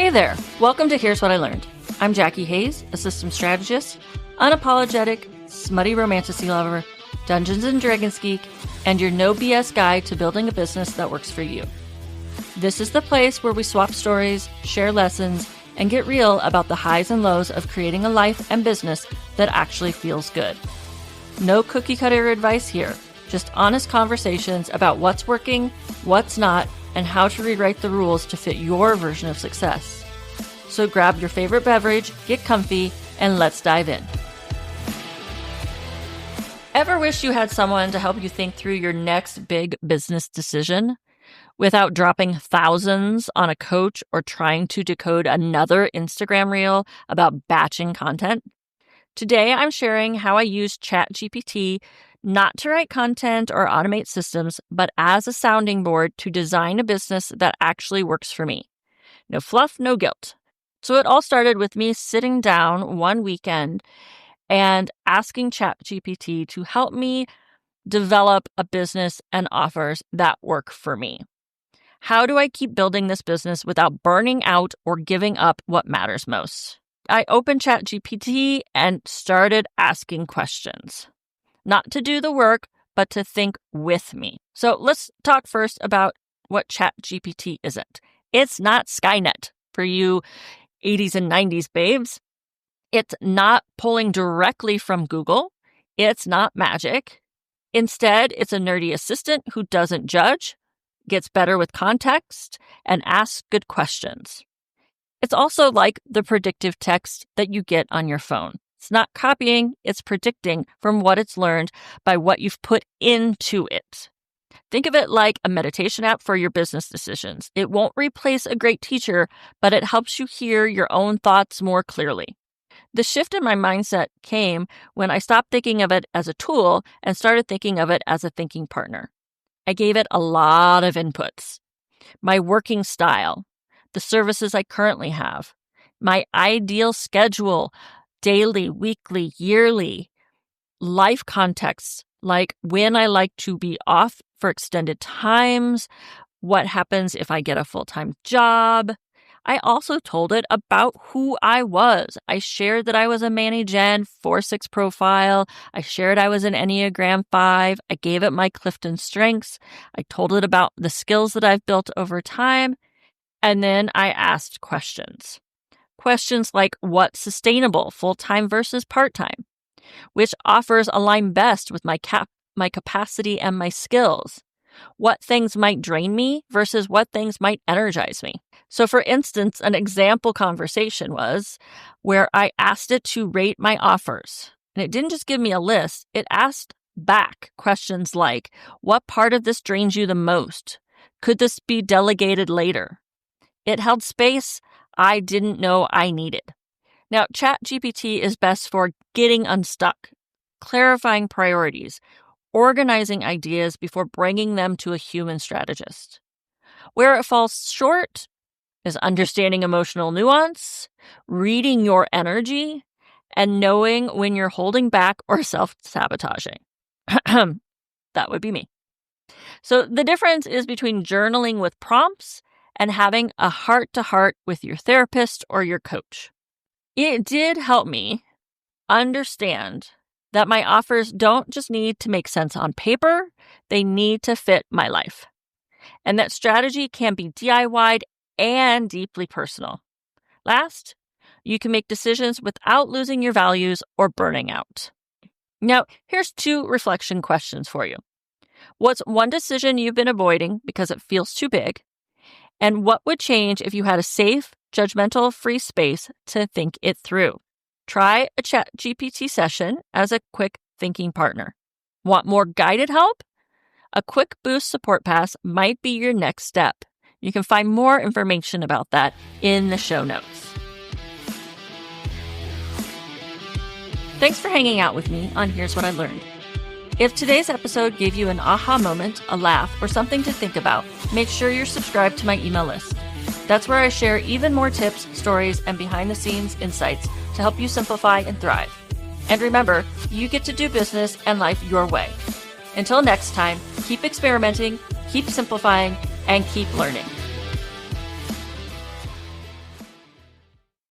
Hey there, welcome to Here's What I Learned. I'm Jackie Hayes, a systems strategist, unapologetic, smutty romantasy lover, Dungeons & Dragons geek, and your no BS guide to building a business that works for you. This is the place where we swap stories, share lessons, and get real about the highs and lows of creating a life and business that actually feels good. No cookie cutter advice here, just honest conversations about what's working, what's not, and how to rewrite the rules to fit your version of success. So grab your favorite beverage, get comfy, and let's dive in. Ever wish you had someone to help you think through your next big business decision without dropping thousands on a coach or trying to decode another Instagram reel about batching content? Today, I'm sharing how I use ChatGPT not to write content or automate systems, but as a sounding board to design a business that actually works for me. No fluff, no guilt. So it all started with me sitting down one weekend and asking ChatGPT to help me develop a business and offers that work for me. How do I keep building this business without burning out or giving up what matters most? I opened ChatGPT and started asking questions. Not to do the work, but to think with me. So let's talk first about what ChatGPT isn't. It's not Skynet for you 80s and 90s babes. It's not pulling directly from Google. It's not magic. Instead, it's a nerdy assistant who doesn't judge, gets better with context, and asks good questions. It's also like the predictive text that you get on your phone. It's not copying, it's predicting from what it's learned by what you've put into it. Think of it like a meditation app for your business decisions. It won't replace a great teacher, but it helps you hear your own thoughts more clearly. The shift in my mindset came when I stopped thinking of it as a tool and started thinking of it as a thinking partner. I gave it a lot of inputs. My working style, the services I currently have, my ideal schedule, daily, weekly, yearly, life contexts, like when I like to be off for extended times, what happens if I get a full-time job. I also told it about who I was. I shared that I was a Manny Gen 4-6 profile. I shared I was an Enneagram 5. I gave it my Clifton strengths. I told it about the skills that I've built over time. And then I asked questions. Questions like what's sustainable, full-time versus part-time? Which offers align best with my capacity and my skills? What things might drain me versus what things might energize me? So for instance, an example conversation was where I asked it to rate my offers. And it didn't just give me a list, it asked back questions like, what part of this drains you the most? Could this be delegated later? It held space I didn't know I needed. Now, ChatGPT is best for getting unstuck, clarifying priorities, organizing ideas before bringing them to a human strategist. Where it falls short is understanding emotional nuance, reading your energy, and knowing when you're holding back or self-sabotaging. That would be me. So the difference is between journaling with prompts and having a heart-to-heart with your therapist or your coach. It did help me understand that my offers don't just need to make sense on paper, they need to fit my life. And that strategy can be DIY'd and deeply personal. Last, you can make decisions without losing your values or burning out. Now, here's 2 reflection questions for you. What's one decision you've been avoiding because it feels too big? And what would change if you had a safe, judgmental-free space to think it through? Try a ChatGPT session as a quick thinking partner. Want more guided help? A quick boost support pass might be your next step. You can find more information about that in the show notes. Thanks for hanging out with me on Here's What I Learned. If today's episode gave you an aha moment, a laugh, or something to think about, make sure you're subscribed to my email list. That's where I share even more tips, stories, and behind-the-scenes insights to help you simplify and thrive. And remember, you get to do business and life your way. Until next time, keep experimenting, keep simplifying, and keep learning.